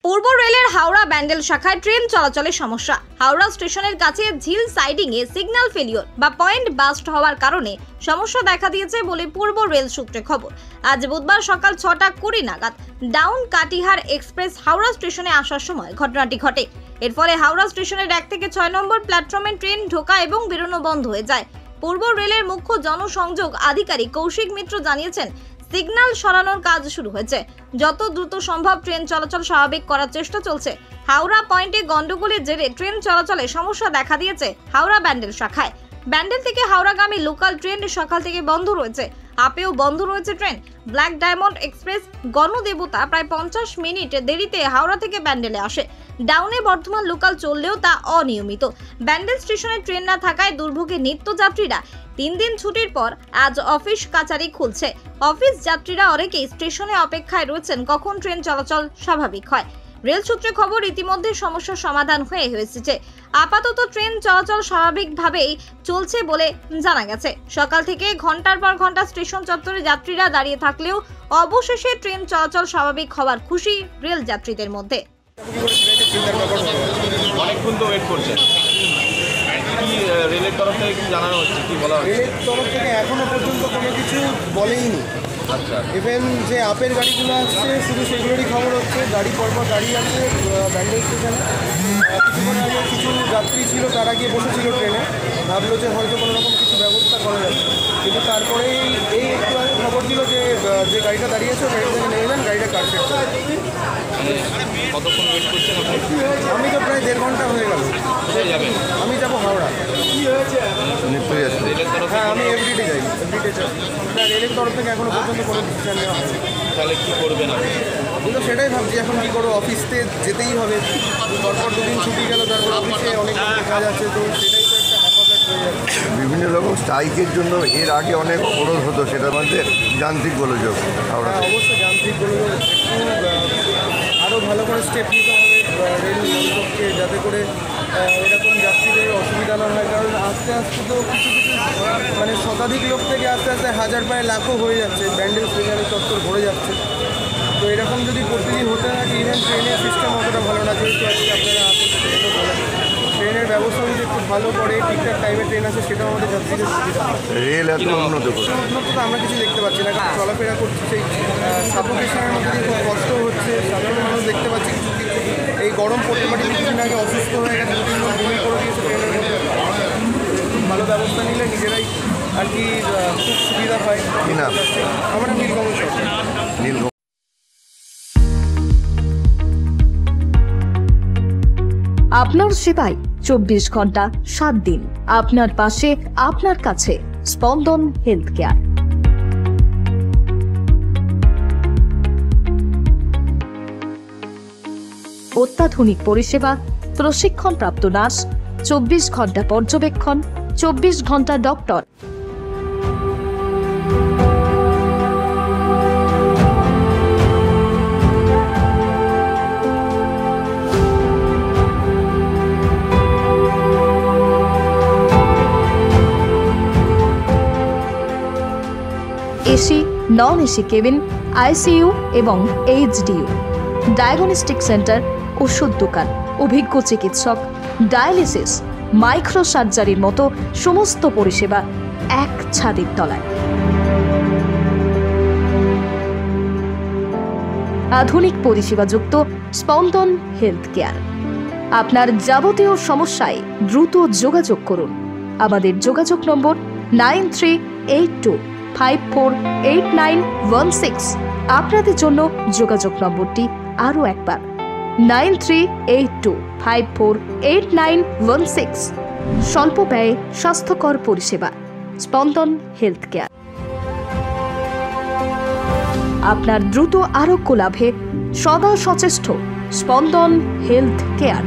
পূর্ব রেলের হাওড়া ব্যান্ডেল শাখায় ট্রেন চলাচলে সমস্যা। হাওড়া স্টেশনের কাছে ঝিল সাইডিং এ সিগন্যাল ফেলিওর বা পয়েন্ট বাস্ট হওয়ার কারণে সমস্যা দেখা দিয়েছে বলে পূর্ব রেল সূত্রে খবর। আজ বুধবার সকাল 6:20 নাগাদ ডাউন কাটিহার এক্সপ্রেস হাওড়া স্টেশনে আসার সময় ঘটনাটি ঘটে। এর ফলে হাওড়া স্টেশনের 1 থেকে 6 নম্বর প্ল্যাটফর্মে ট্রেন ঢোকা এবং বেরোনো বন্ধ হয়ে যায়। পূর্ব রেলের মুখ্য জনসংযোগ আধিকারিক কৌশিক মিত্র জানিয়েছেন, সিগন্যাল সরানোর কাজ শুরু হয়েছে। যত দ্রুত সম্ভব ট্রেন চলাচল স্বাভাবিক করার চেষ্টা চলছে। হাওড়া পয়েন্টে গন্ডগোলের জেরে ট্রেন চলাচলে সমস্যা দেখা দিয়েছে হাওড়া ব্যান্ডেল শাখায়। ব্যান্ডেল থেকে হাওড়াগামী লোকাল ট্রেন সকাল থেকে বন্ধ রয়েছে। আপেও বন্ধ রয়েছে train. Black diamond express Ganadevata প্রায় 50 মিনিট দেরিতে হাওড়া থেকে ব্যান্ডেলে আসে। ডাউনে বর্ধমান লোকাল চললেও তা অনিয়মিত। ব্যান্ডেল স্টেশনে ট্রেন না থাকায় দুর্ভোগে নিত্যযাত্রীরা। 3 দিন ছুটির পর আজ অফিস কাচারি খুলছে। অফিস যাত্রীরা অনেকেই স্টেশনে অপেক্ষায় রয়েছেন কখন ট্রেন চলাচল স্বাভাবিক হয়। রেল সূত্রে খবর, ইতিমধ্যে সমস্যার সমাধান হয়ে এসেছে। আপাতত ট্রেন চলাচল স্বাভাবিকভাবেই চলছে বলে জানা গেছে। সকাল থেকে ঘন্টার পর ঘন্টা স্টেশন চত্বরে যাত্রীরা দাঁড়িয়ে থাকলেও অবশেষে ট্রেন চলাচল স্বাভাবিক হওয়ার খুশি রেল যাত্রীদের মধ্যে। অনেকক্ষণ তো ওয়েট করছেন, কি রেলের তরফ থেকে কি জানানো হচ্ছে, কি বলা হচ্ছে? রেলের তরফ থেকে এখনো পর্যন্ত কোনো কিছু বলেইনি। আচ্ছা, ইভেন যে আপের গাড়িগুলো আসছে শুধু সেগুলোরই খবর হচ্ছে। গাড়ি পরপর দাঁড়িয়ে আছে ব্যান্ডেল স্টেশনে। কিছুক্ষণ আগে কিছু যাত্রী ছিল, তারা গিয়ে বসেছিল ট্রেনে, ভাবলো যে হয়তো কোনো রকম কিছু ব্যবস্থা করা যাবে। কিন্তু তারপরেই এই একটু আগে খবর দিল যে গাড়িটা দাঁড়িয়েছে গাড়ি থেকে নেমে যান, গাড়িটা কাটছে। কতক্ষণ ওয়েট করছেন আপনি? আমি তো প্রায় 1.5 ঘন্টা হয়ে গেল। কোথায় যাবেন? আমি যাবো হাওড়া। রেলের তরফ হ্যাঁ, থেকে আমি এভরিডে যাই, এভরিডে যাই। রেলের তরফ থেকে এখনো পর্যন্ত কোনো ডিসিশন নেওয়া হয়নি। তাহলে কি করবেন আপনি? আমি তো সেটাই ভাবছি এখন কী করবো। অফিসতে যেতেই হবে, পরপর 2 দিন ছুটি গেল, তারপর অফিসে অনেক কাজ আছে, তো সেটাই তো একটা হ্যাপাজার্ড হয়ে যাচ্ছে। বিভিন্ন রকম স্ট্রাইকের জন্য এর আগে অনেক অবরোধ হতো, সেটার মধ্যে যান্ত্রিক গোলযোগ। হ্যাঁ, অবশ্যই যান্ত্রিক গোলযোগ একটু আরও ভালো করে স্টেপ নিতে হবে রেল মন্ত্রককে, যাতে করে এরকম যাত্রীদের অসুবিধা না হয়। কারণ আস্তে আস্তে তো কিছু মানে শতাধিক লোক থেকে আস্তে আস্তে হাজার প্রায় লাখও হয়ে যাচ্ছে। ব্যান্ডেল স্টেশনের চত্বর ভরে যাচ্ছে। তো এরকম যদি প্রতিদিন হতে থাকে, ইভেন ট্রেনের সিস্টেম অতটা ভালো না, যেহেতু আজকে আপনারা আসেন ট্রেনও বলেন, ট্রেনের ব্যবস্থা যদি একটু ভালো করে ঠিকঠাক টাইমে ট্রেন আছে, সেটাও আমাদের যাত্রীদের সুবিধা হয়। রেল এত উন্নত করে উন্নত তো আমরা কিছু দেখতে পাচ্ছি না, কারণ চলাফেরা করছি সেই সাফোকেশনের মধ্যে দিয়ে খুব কষ্ট হচ্ছে। সাধারণ মানুষ দেখতে পাচ্ছি কিছু এই গরম পড়তে পারি, কিছুদিন আগে অসুস্থ হয়ে গেছে, 2-3 জন বমি করে দিয়েছে ট্রেনের মধ্যে। ভালো ব্যবস্থা নিলে নিজেরাই আর কি খুব সুবিধা হয়। কিনা আমরা নীলকমল সরকার। নীলকমল আপনার সেবায় 24 ঘন্টা 7 দিন, আপনার পাশে, আপনার কাছে। স্পন্দন হেলথ কেয়ার। অত্যাধুনিক পরিষেবা, প্রশিক্ষণপ্রাপ্ত নার্স, 24 ঘন্টা পর্যবেক্ষণ, 24 ঘন্টা doctor. AC, non AC cabin, ICU এবং এইচডিইউ, ডায়াগনস্টিক সেন্টার, ওষুধ দোকান, অভিজ্ঞ চিকিৎসক, ডায়ালিসিস, মাইক্রো সার্জারির মতো সমস্ত পরিষেবা এক ছাদের তলায়। আধুনিক পরিষেবাযুক্ত স্পন্দন হেলথ কেয়ার। আপনার যাবতীয় সমস্যায় দ্রুত যোগাযোগ করুন। আমাদের যোগাযোগ নম্বর 9382548916। আপনাদের জন্য যোগাযোগ নম্বরটি আরও একবার 9382548916। স্বল্প ব্যয়ে স্বাস্থ্যকর পরিষেবা, স্পন্দন হেলথ কেয়ার। আপনার দ্রুত আরোগ্য লাভে সদা সচেষ্ট স্পন্দন হেলথ কেয়ার।